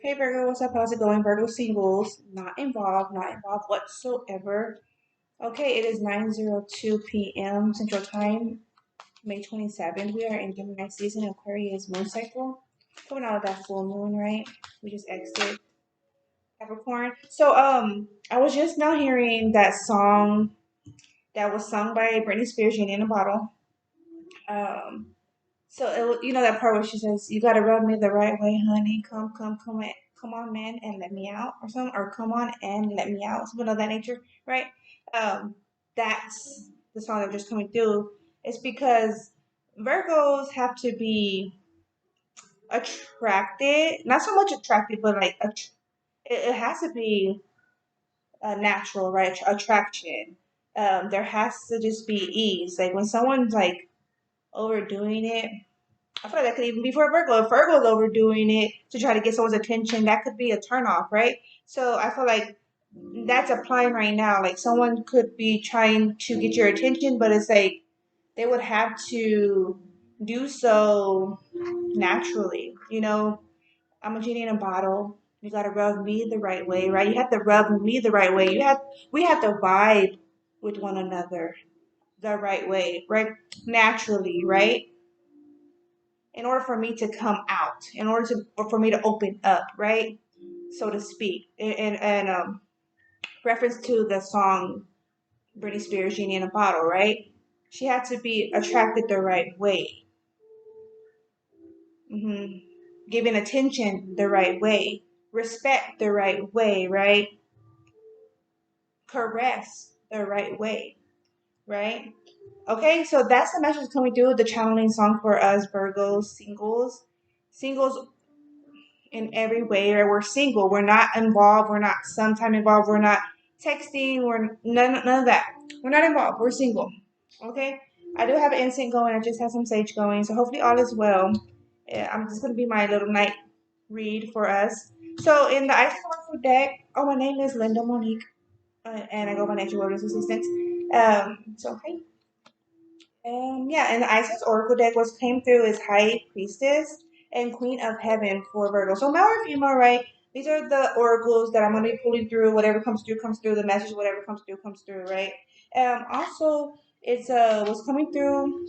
Hey Virgo, what's up? How's it going? Virgo singles, not involved, not involved whatsoever. Okay, it is 9:02 p.m. Central Time, May 27th. We are in Gemini season, Aquarius moon cycle. Coming out of that full moon, right? We just exited Capricorn. So, I was just now hearing that song that was sung by Britney Spears, Genie in a Bottle. Um, So that part where she says, "You gotta rub me the right way, honey. Come on, man, and let me out," or something, or "Come on and let me out," something of that nature, right? Um, that's the song that just coming through. It's because Virgos have to be attracted, not so much attracted, but like it has to be natural, right? Attraction. There has to just be ease. Like when someone's like overdoing it, I feel like that could even be for a Virgo. If Virgo's overdoing it to try to get someone's attention, that could be a turnoff, right? So I feel like that's applying right now. Like someone could be trying to get your attention, but it's like they would have to do so naturally. I'm a genie in a bottle. You gotta rub me the right way, right? You have to rub me the right way. We have to vibe with one another the right way, right? Naturally, right? In order for me to come out, in order for me to open up, right, so to speak. And reference to the song Britney Spears, Genie in a Bottle, right? She had to be attracted the right way, hmm given attention the right way, respect the right way, right? Caress the right way, right? Okay, so that's the message coming through the channeling song for us Virgos singles in every way, or we're single. We're not involved. We're not sometime involved. We're not texting. We're none of that. We're not involved. We're single. Okay. I do have an incense going. I just have some sage going. So hopefully all is well. Yeah, I'm just gonna be my little night read for us. So in the Ice Oracle deck, oh, my name is Linda Monique, and I go by Nature Wilderness Assistant. So okay. Yeah, and the Isis Oracle deck was came through is High Priestess and Queen of Heaven for Virgo. So male or female, right? These are the oracles that I'm going to be pulling through. Whatever comes through, comes through. The message, whatever comes through, right? Also, it's was coming through.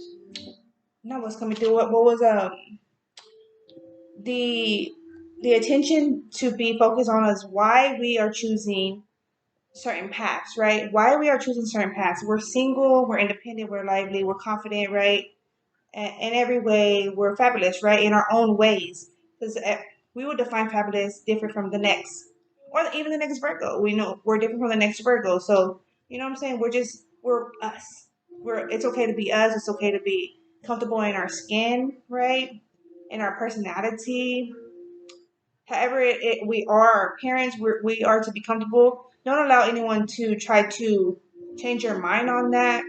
Not what's coming through. What was the attention to be focused on is why we are choosing certain paths, right? Why we are choosing certain paths. We're single, we're independent, we're lively, we're confident, right? In every way, we're fabulous, right? In our own ways. Because we would define fabulous different from the next, or even the next Virgo. We know we're different from the next Virgo. So, you know what I'm saying? We're us. It's okay to be us. It's okay to be comfortable in our skin, right? In our personality. However, we are parents, we are to be comfortable. Don't allow anyone to try to change your mind on that.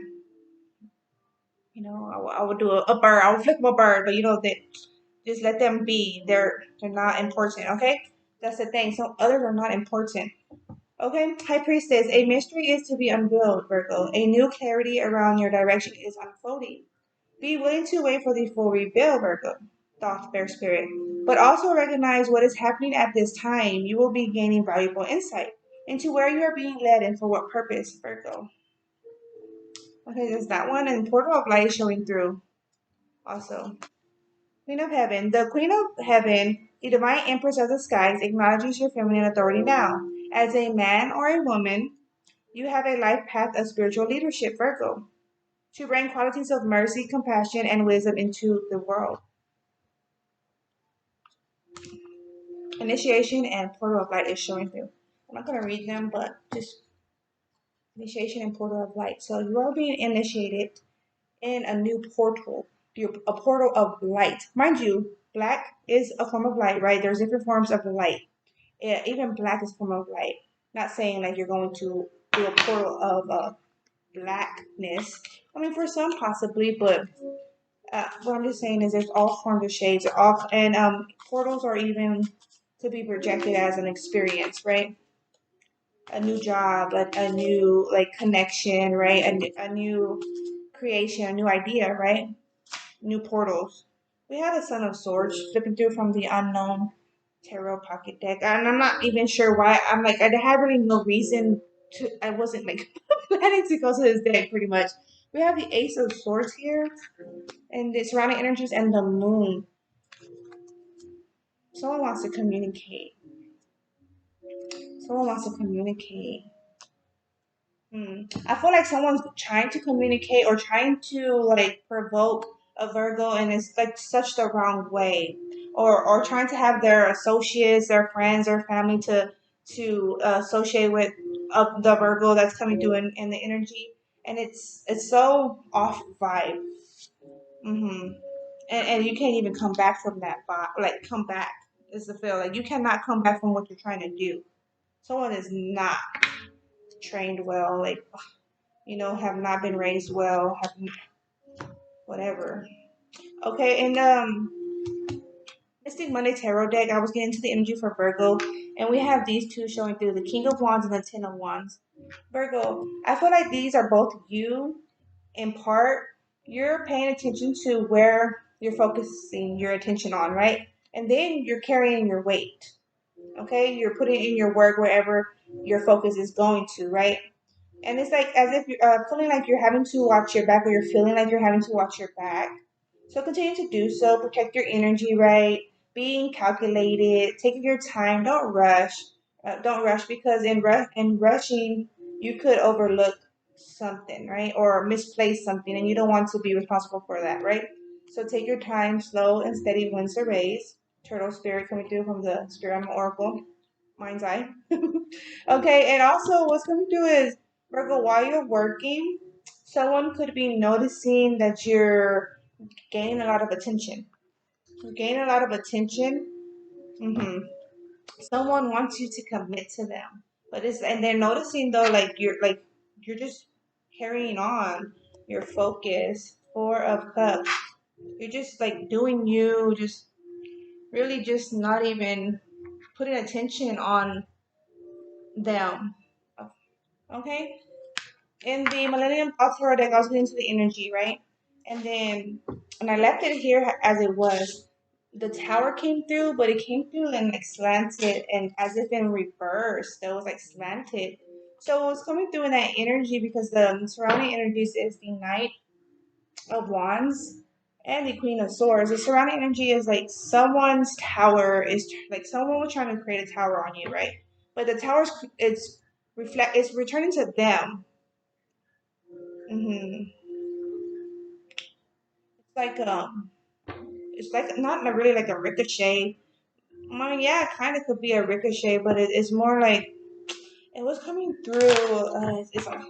I would do a bird. I would flip a bird, but that just let them be. They're not important. Okay, that's the thing. Some others are not important. Okay, High Priestess. A mystery is to be unveiled, Virgo. A new clarity around your direction is unfolding. Be willing to wait for the full reveal, Virgo. Thought Bear Spirit. But also recognize what is happening at this time. You will be gaining valuable insight into where you are being led and for what purpose, Virgo. Okay, there's that one. And Portal of Light is showing through also. Queen of Heaven. The Queen of Heaven, the divine empress of the skies, acknowledges your feminine authority now. As a man or a woman, you have a life path of spiritual leadership, Virgo, to bring qualities of mercy, compassion, and wisdom into the world. Initiation and Portal of Light is showing through. I'm not going to read them, but just initiation and Portal of Light. So you are being initiated in a new portal, a portal of light. Mind you, black is a form of light, right? There's different forms of light. Yeah, even black is a form of light. Not saying like you're going to do a portal of blackness. I mean, for some possibly, but what I'm just saying is there's all forms of shades. And portals are even could be projected as an experience, right? A new job, like a new connection, right? A new creation, a new idea, right? New portals. We have a Son of Swords flipping through from the unknown tarot pocket deck, and I'm not even sure why. I'm like, I had really no reason to. I wasn't like planning to go to this deck. Pretty much, we have the Ace of Swords here, and the surrounding energies, and the Moon. Someone wants to communicate. Someone wants to communicate. I feel like someone's trying to communicate or trying to like provoke a Virgo, and it's like such the wrong way, or trying to have their associates, their friends, their family to associate with the Virgo that's coming through in the energy, and it's so off vibe. Mm-hmm. And you can't even come back from that vibe. Like come back is the feel. Like you cannot come back from what you're trying to do. Someone is not trained well. Like have not been raised well, have whatever. Okay, and Mystic Monday Tarot deck, I was getting into the energy for Virgo, and we have these two showing through the King of Wands and the Ten of Wands. Virgo, I feel like these are both you in part. You're paying attention to where you're focusing your attention on, right? And then you're carrying your weight. Okay, you're putting in your work wherever your focus is going to, right? And it's like as if you're feeling like you're having to watch your back, or you're feeling like you're having to watch your back. So continue to do so. Protect your energy, right? Being calculated, taking your time. Don't rush. Don't rush, because in rushing, you could overlook something, right? Or misplace something, and you don't want to be responsible for that, right? So take your time. Slow and steady wins the race. Turtle spirit coming through from the Spirit Animal Oracle. Mind's eye. Okay, and also what's coming through is Virgo, while you're working, someone could be noticing that you're gaining a lot of attention. You're gaining a lot of attention. hmm Someone wants you to commit to them, but it's and they're noticing though, like you're just carrying on your focus. Four of Cups. You're just like doing you, just really just not even putting attention on them. Okay, in the Millennium Tarot deck, I was getting into the energy, right? And then, and I left it here as it was. The tower came through, but it came through and like slanted and as if in reverse. So it was like slanted. So it was coming through in that energy because the surrounding energies is the Knight of Wands and the Queen of Swords. The surrounding energy is like someone's tower is like someone was trying to create a tower on you, right? But the tower's it's returning to them. hmm It's like it's like not really like a ricochet. I mean, yeah, it kind of could be a ricochet, but it's more like it was coming through. It's like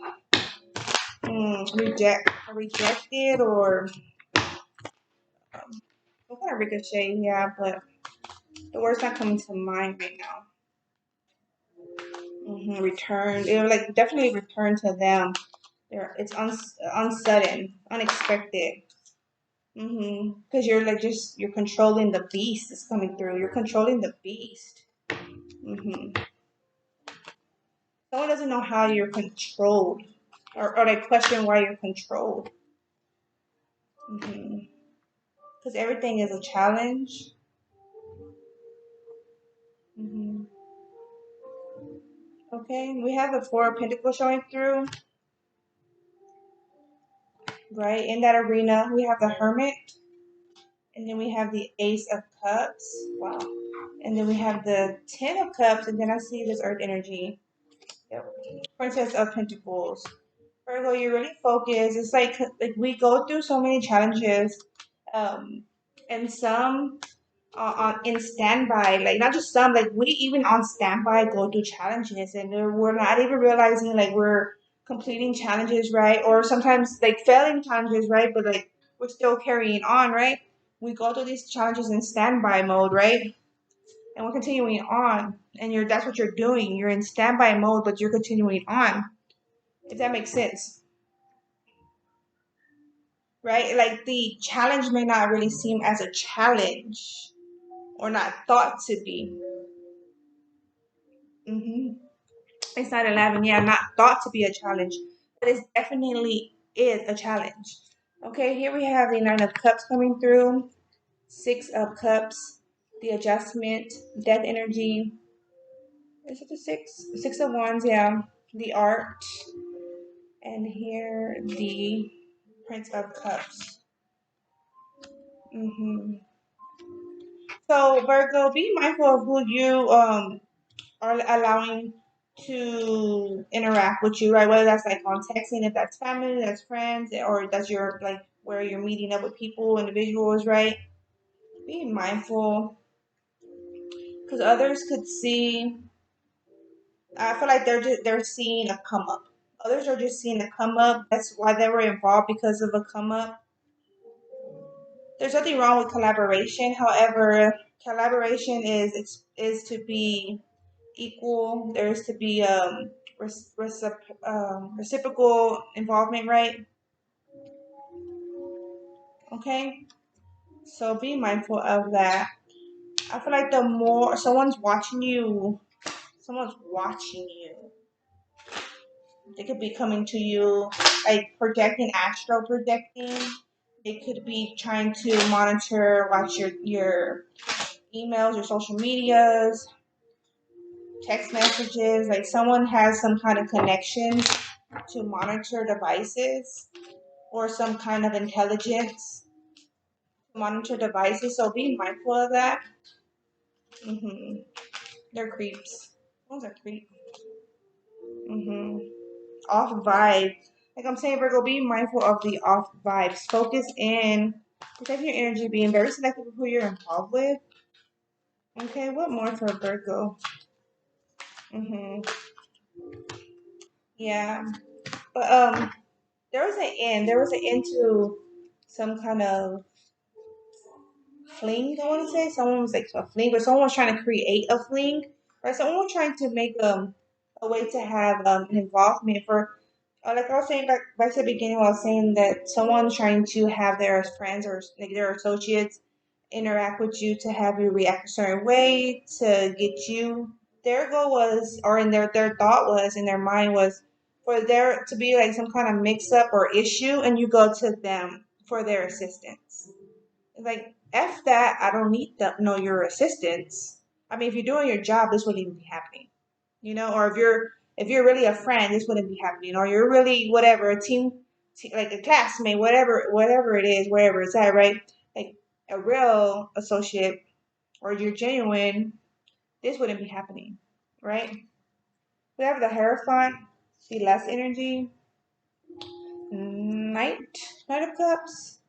rejected or some kind of ricochet. Yeah, but the word's not coming to mind right now. Return. It will like definitely return to them. It's unsudden, unexpected. Because you're like you're controlling the beast that's coming through. You're controlling the beast. hmm Someone doesn't know how you're controlled, or they question why you're controlled. Because everything is a challenge. hmm Okay, we have the Four of Pentacles showing through, right? In that arena, we have the Hermit, and then we have the Ace of Cups. Wow. And then we have the Ten of Cups, and then I see this Earth energy. Yep. Princess of Pentacles. Virgo, you're really focused. It's like we go through so many challenges, um, and some on in standby. Like not just some, like we even on standby go through challenges, and we're not even realizing like we're completing challenges, right? Or sometimes like failing challenges, right? But like we're still carrying on, right? We go through these challenges in standby mode, right? And we're continuing on, and that's what you're doing. You're in standby mode, but you're continuing on. If that makes sense, right? Like the challenge may not really seem as a challenge or not thought to be. hmm It's not 11, yeah, not thought to be a challenge, but it definitely is a challenge. Okay, here we have the Nine of Cups coming through, Six of Cups, the adjustment, death energy. Is it the six? Six of Wands, yeah. The art. And here, the Prince of Cups. So, Virgo, be mindful of who you are allowing to interact with you, right? Whether that's like on texting, if that's family, that's friends, or that's your like where you're meeting up with people, individuals, right? Be mindful because others could see. I feel like they're seeing a come up. Others are just seeing a come up. That's why they were involved because of a come up. There's nothing wrong with collaboration. However, collaboration is to be equal. There's to be reciprocal involvement, right? Okay, so be mindful of that. I feel like the more someone's watching you. They could be coming to you like projecting, astral projecting. They could be trying to monitor, watch your emails, your social medias, text messages. Like someone has some kind of connection to monitor devices or some kind of intelligence to monitor devices. So be mindful of that. They're creeps. Those are creeps. Off vibe. Like I'm saying, Virgo, be mindful of the off vibes. Focus in, protect your energy, being very selective of who you're involved with. Okay, what more for Virgo? Yeah, but there was an end. There was an end to some kind of fling. I want to say someone was like a fling, but someone was trying to create a fling, right? Someone was trying to make a way to have an involvement for. Like I was saying back to the beginning, I was saying that someone trying to have their friends or like their associates interact with you to have you react a certain way to get you. Their goal was, or in their thought was, in their mind was, for there to be like some kind of mix up or issue, and you go to them for their assistance. Like F that, I don't need no your assistance. I mean, if you're doing your job, this wouldn't even be happening, or if you're really a friend, this wouldn't be happening, or you're really whatever a like a classmate, whatever it is, wherever it's at, right? Like a real associate, or you're genuine, this wouldn't be happening, right? We have the Hierophant, see less energy, Knight, Knight of Cups,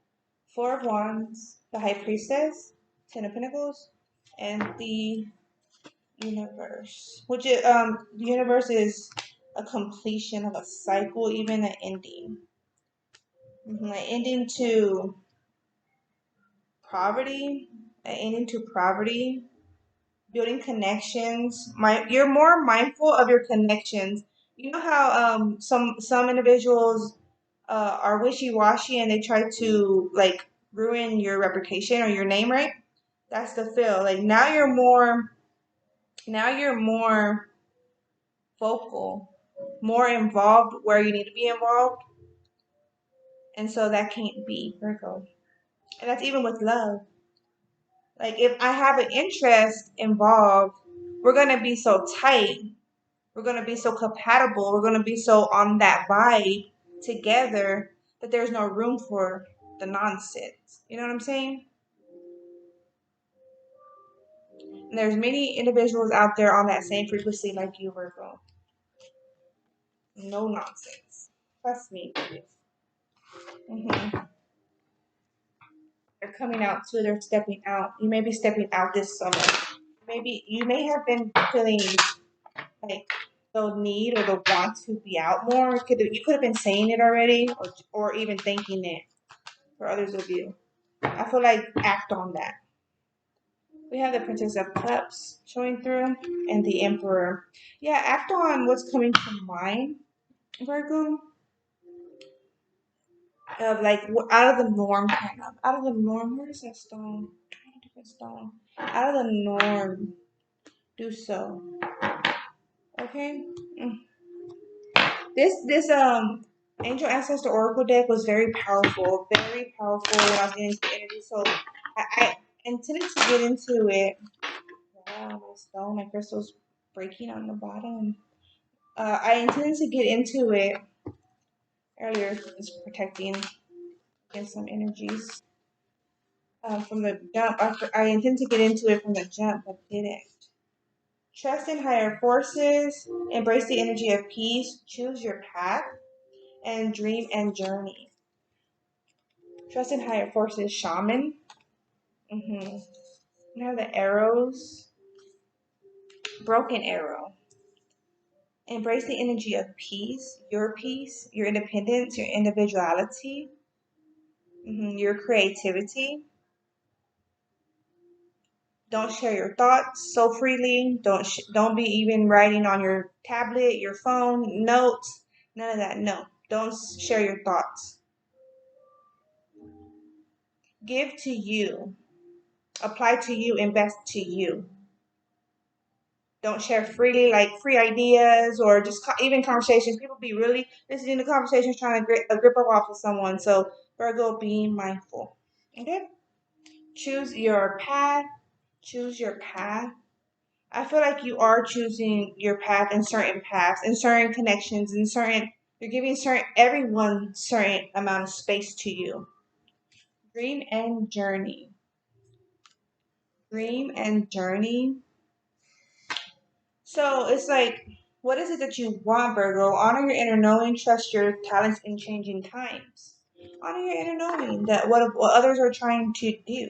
Four of Wands, the High Priestess, Ten of Pentacles, and the Universe. The universe is a completion of a cycle, even an ending. An ending to poverty, building connections. You're more mindful of your connections. You know how some individuals are wishy washy and they try to like ruin your reputation or your name, right? That's the feel. Like now you're more vocal, more involved where you need to be involved, and so that can't be Virgo. And that's even with love. Like if I have an interest involved, we're gonna be so tight, we're gonna be so compatible, we're gonna be so on that vibe together that there's no room for the nonsense. You know what I'm saying? And there's many individuals out there on that same frequency like you, Virgo. No nonsense. Trust me. hmm They're coming out too. They're stepping out. You may be stepping out this summer. Maybe you may have been feeling like the need or the want to be out more. You could have been saying it already, or even thinking it for others of you. I feel like act on that. We have the Princess of Cups showing through, and the Emperor. Yeah, act on what's coming to mind, Virgo. Of like out of the norm, kind of out of the norm. Where is that stone? Different stone. Out of the norm. Do so. Okay. Mm. This Angel Ancestor Oracle deck was very powerful when I was getting into the energy. So I intended to get into it. Wow, my stone, my crystal's breaking on the bottom. I intended to get into it earlier. It's protecting against some energies from the jump. I intended to get into it from the jump, but didn't. Trust in higher forces. Embrace the energy of peace. Choose your path and dream and journey. Trust in higher forces. Shaman. Now the arrows. Broken arrow. Embrace the energy of peace, your independence, your individuality, your creativity. Don't share your thoughts so freely. Don't be even writing on your tablet, your phone, notes, none of that. No, don't share your thoughts. Give to you, apply to you, invest to you. Don't share freely, like free ideas or just even conversations. People be really listening to conversations trying to grip up off of someone. So Virgo, be mindful. Okay? Choose your path. Choose your path. I feel like you are choosing your path in certain paths, in certain connections, in certain. You're giving everyone certain amount of space to you. Dream and journey. Dream and journey. So it's like, what is it that you want, Virgo? Honor your inner knowing, trust your talents in changing times. Honor your inner knowing that what others are trying to do.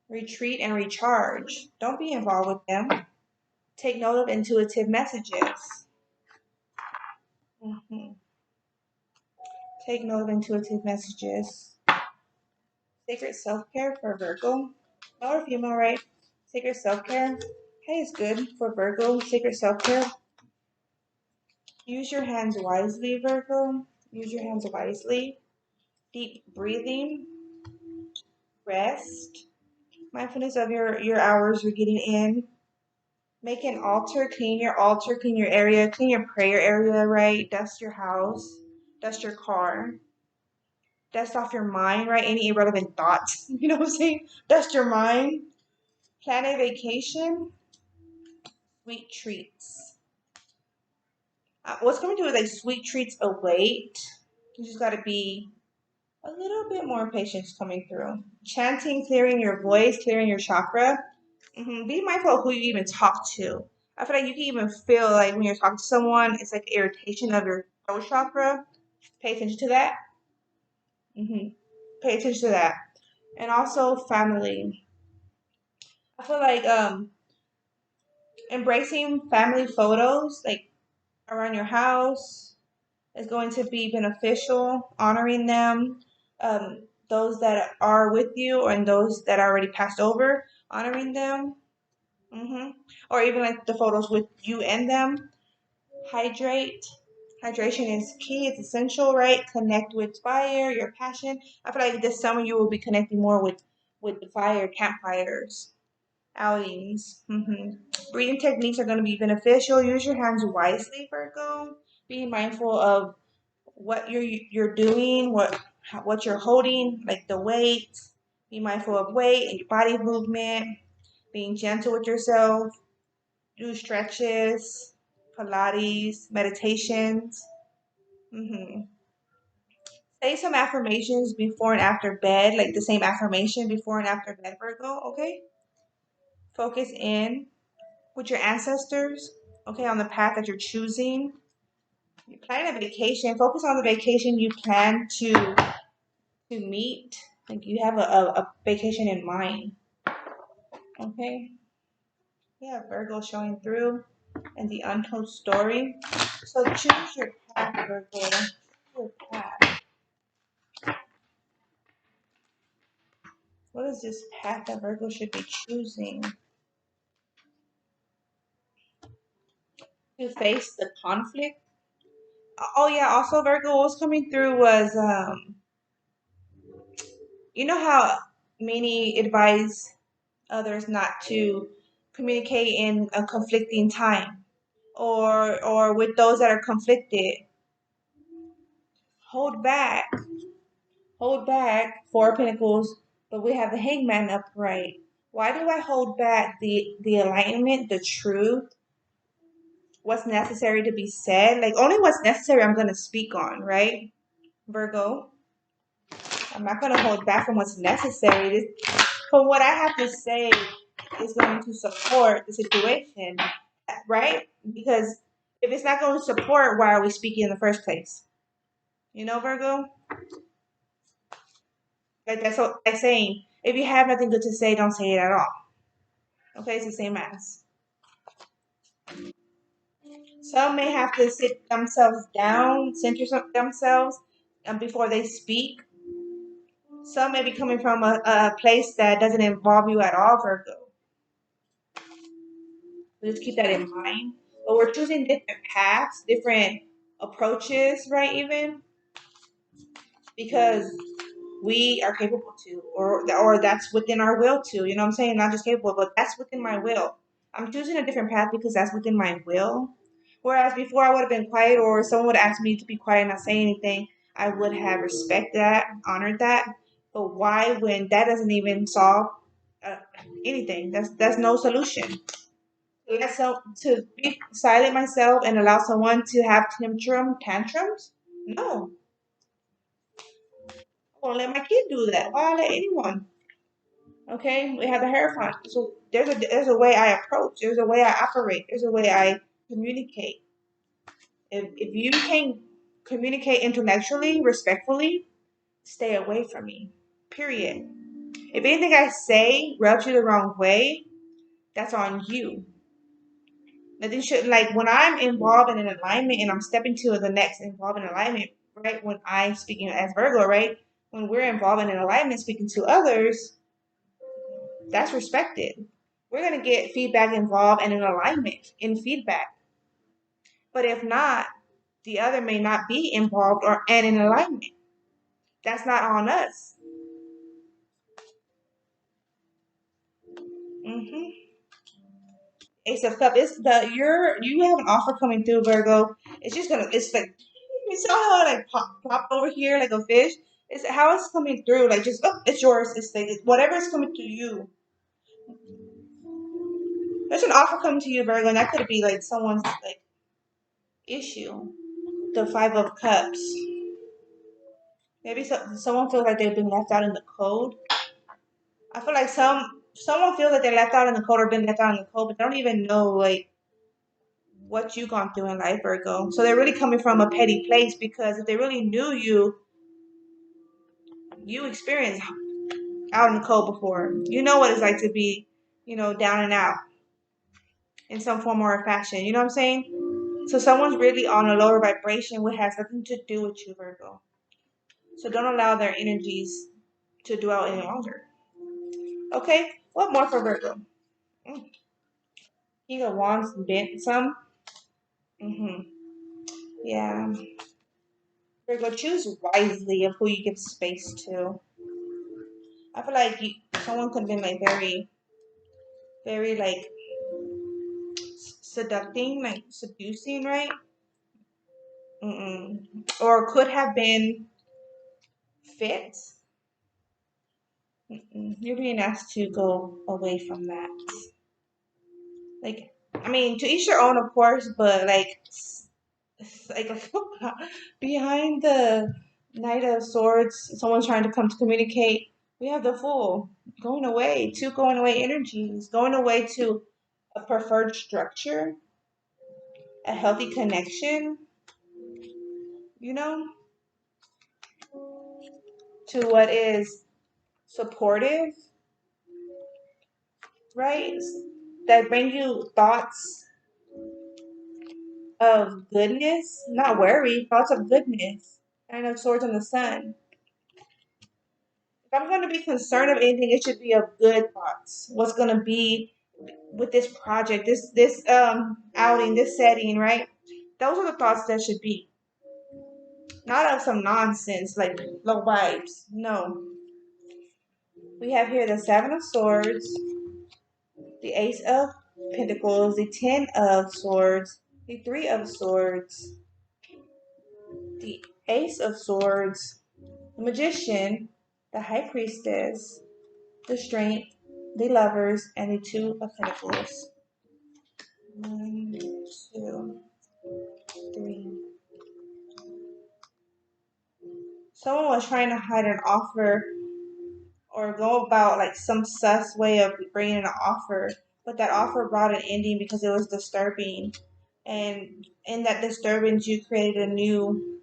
Retreat and recharge. Don't be involved with them. Take note of intuitive messages. Take note of intuitive messages. Sacred self-care for Virgo. Male or female, right? Sacred self-care. Hey, it's good for Virgo. Sacred self-care. Use your hands wisely, Virgo. Use your hands wisely. Deep breathing. Rest. Mindfulness of your hours you're getting in. Make an altar. Clean your area. Clean your prayer area, right? Dust your house. Dust your car. Dust off your mind, right? Any irrelevant thoughts. You know what I'm saying? Dust your mind. Plan a vacation. Sweet treats. What's coming to is like sweet treats await. You just got to be a little bit more patience coming through. Chanting, clearing your voice, clearing your chakra. Be mindful of who you even talk to. I feel like you can even feel like when you're talking to someone, it's like irritation of your throat chakra. Pay attention to that. Pay attention to that. And also family. I feel like embracing family photos, like around your house, is going to be beneficial. Honoring them, those that are with you and those that are already passed over, honoring them. Or even like the photos with you and them. Hydrate. Hydration is key. It's essential, right? Connect with fire, your passion. I feel like this summer you will be connecting more with the fire, campfires, outings. Breathing techniques are going to be beneficial. Use your hands wisely, Virgo. Be mindful of what you're doing, what you're holding, like the weight. Be mindful of weight and your body movement. Being gentle with yourself. Do stretches, Pilates, meditations. Say some affirmations before and after bed, like the same affirmation before and after bed, Virgo. Okay. Focus in with your ancestors, okay, on the path that you're choosing. You plan a vacation. Focus on the vacation you plan to meet. Like you have a vacation in mind. Okay. Yeah, Virgo showing through and the untold story. So choose your path, Virgo. Choose your path. What is this path that Virgo should be choosing? To face the conflict. Oh yeah, also Virgo, what was coming through was you know how many advise others not to communicate in a conflicting time or with those that are conflicted. Hold back. Hold back. Four of Pentacles. but we have the hangman upright. Why do I hold back the alignment, the truth, what's necessary to be said? Like only what's necessary I'm gonna speak on, right? Virgo. I'm not gonna hold back from what's necessary. From what I have to say is going to support the situation, right? Because if it's not going to support, why are we speaking in the first place? You know, Virgo? Like that's what I'm saying. If you have nothing good to say, don't say it at all. Okay, it's the same as. Some may have to sit themselves down, center themselves before they speak. Some may be coming from a place that doesn't involve you at all, Virgo. Just keep that in mind. But we're choosing different paths, different approaches, right? Even because we are capable to, or that's within our will to. You know what I'm saying? Not just capable, but that's within my will. I'm choosing a different path because that's within my will. Whereas before I would have been quiet, or someone would ask me to be quiet and not say anything, I would have respected that, honored that. But why when that doesn't even solve uh, anything? That's no solution. So to be silent myself and allow someone to have tantrums? No, I won't let my kid do that. Why let anyone? Okay, we have the Hierophant. So there's a way I approach. There's a way I operate. There's a way I communicate. If you can't communicate intellectually, respectfully, stay away from me. Period. If anything I say rubs you the wrong way, that's on you. Nothing should like when I'm involved in an alignment and I'm stepping to the next involved in alignment, right? When I'm speaking as Virgo, right? When we're involved in an alignment speaking to others, that's respected. We're gonna get feedback involved and an alignment in feedback. But if not, the other may not be involved or and in alignment. That's not on us. Mm-hmm. Ace of Cup is the you have an offer coming through, Virgo. It's just gonna it's like you saw how it like pop over here like a fish. It's how it's coming through, like just oh, it's yours. It's like whatever is coming to you. There's an offer coming to you, Virgo, and that could be like someone's like issue. The Five of Cups. Maybe someone feels like they've been left out in the cold. I feel like someone feels like they're left out in the cold or been left out in the cold, but they don't even know like what you've gone through in life, Virgo. So they're really coming from a petty place because if they really knew you, you experienced out in the cold before. You know what it's like to be, down and out in some form or fashion. You know what I'm saying? So someone's really on a lower vibration, which has nothing to do with you, Virgo. So don't allow their energies to dwell any longer. Okay, what more for Virgo? King of Wands bent some. Mm-hmm. Yeah. Virgo, choose wisely of who you give space to. I feel like someone could have been like very, very like seducting, like seducing, right? Mm-mm. Or could have been fit. Mm-mm. You're being asked to go away from that. Like, I mean, to each their own, of course, but like behind the Knight of Swords, someone's trying to come to communicate. We have the Fool going away, two going away energies, going away to a preferred structure, a healthy connection, you know, to what is supportive, right? That bring you thoughts of goodness, not worry, thoughts of goodness. I know Swords in the Sun. If I'm going to be concerned of anything, it should be of good thoughts. What's going to be with this project, this outing, this setting, right? Those are the thoughts that should be, not of some nonsense like low vibes. No, we have here the Seven of Swords, the Ace of Pentacles, the Ten of Swords, the Three of Swords, the Ace of Swords, the Magician, the High Priestess, the Strength, the Lovers, and the Two of Pentacles. 1, 2, 3. Someone was trying to hide an offer or go about like some sus way of bringing an offer, but that offer brought an ending because it was disturbing. And in that disturbance, you created a new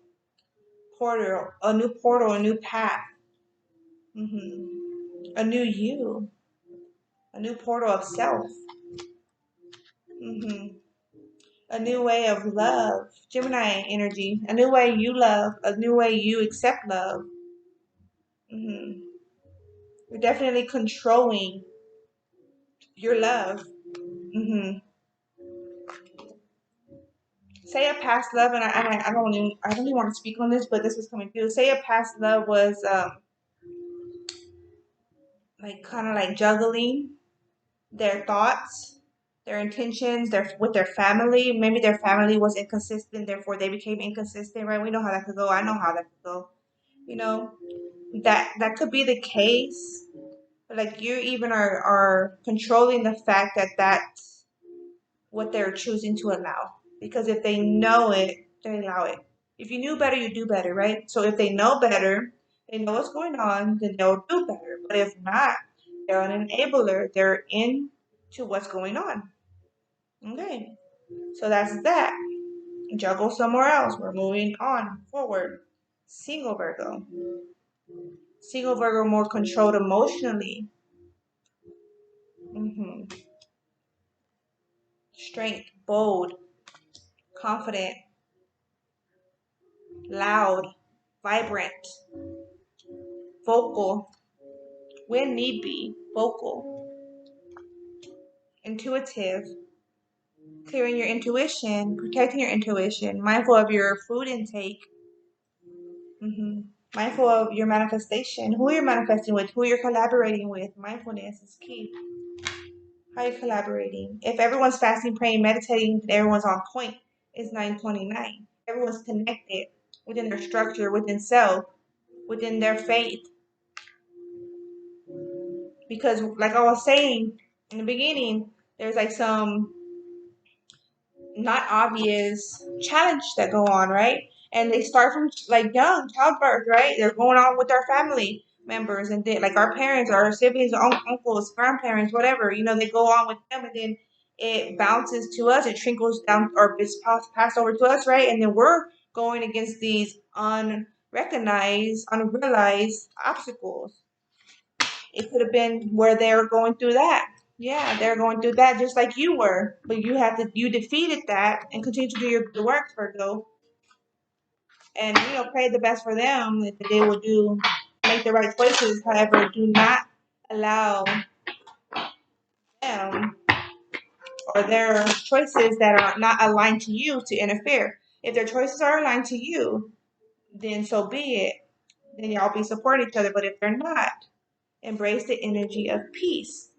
portal, a new path, a new you, a new portal of self, a new way of love, Gemini energy, a new way you love, a new way you accept love. You're definitely controlling your love. Say a past love, and I don't even want to speak on this, but this was coming through. Say a past love was like kind of like juggling their thoughts, their intentions, with their family. Maybe their family was inconsistent, therefore they became inconsistent, right? We know how that could go. I know how that could go. You know, that could be the case. But like you even are controlling the fact that that's what they're choosing to allow. Because if they know it, they allow it. If you knew better, you do better, right? So if they know better, they know what's going on, then they'll do better. But if not, they're an enabler. They're into what's going on. Okay. So that's that. Juggle somewhere else. We're moving on forward. Single Virgo. Single Virgo more controlled emotionally. Strength, bold, confident, loud, vibrant, vocal, when need be, vocal, intuitive, clearing your intuition, protecting your intuition, mindful of your food intake, mindful of your manifestation, who you're manifesting with, who you're collaborating with. Mindfulness is key. How are you collaborating? If everyone's fasting, praying, meditating, then everyone's on point. It's 929. Everyone's connected within their structure, within self, within their faith. Because like I was saying in the beginning, there's like some not obvious challenge that go on, right? And they start from like young childbirth, right? They're going on with their family members, and then like our parents, our siblings, uncles, grandparents, whatever, they go on with them, and then it bounces to us, it trickles down, or it's passed over to us, right? And then we're going against these unrecognized, unrealized obstacles. It could have been where they were going through that. Yeah, they're going through that just like you were. But you defeated that and continue to do your good work, Virgo. And, pray the best for them that they will make the right choices. However, do not allow them or their choices that are not aligned to you to interfere. If their choices are aligned to you, then so be it. Then y'all be supporting each other. But if they're not, embrace the energy of peace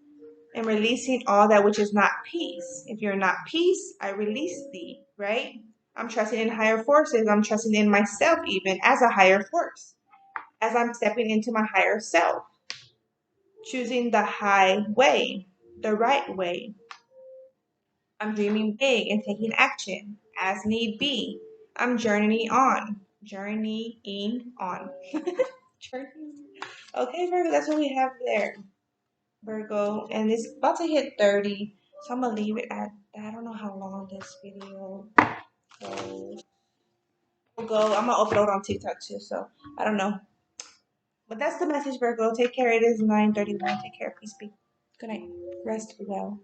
and releasing all that which is not peace. If you're not peace, I release thee, right? I'm trusting in higher forces. I'm trusting in myself even as a higher force. As I'm stepping into my higher self. Choosing the high way, the right way. I'm dreaming big and taking action as need be. I'm journeying on. Journeying on. Okay, Virgo, that's what we have there. Virgo, and it's about to hit 30, so I'm gonna leave it at that. I don't know how long this video goes. I'm gonna upload on TikTok too, so I don't know. But that's the message, Virgo. Take care. It is 9:31. Take care. Peace be. Good night. Rest well.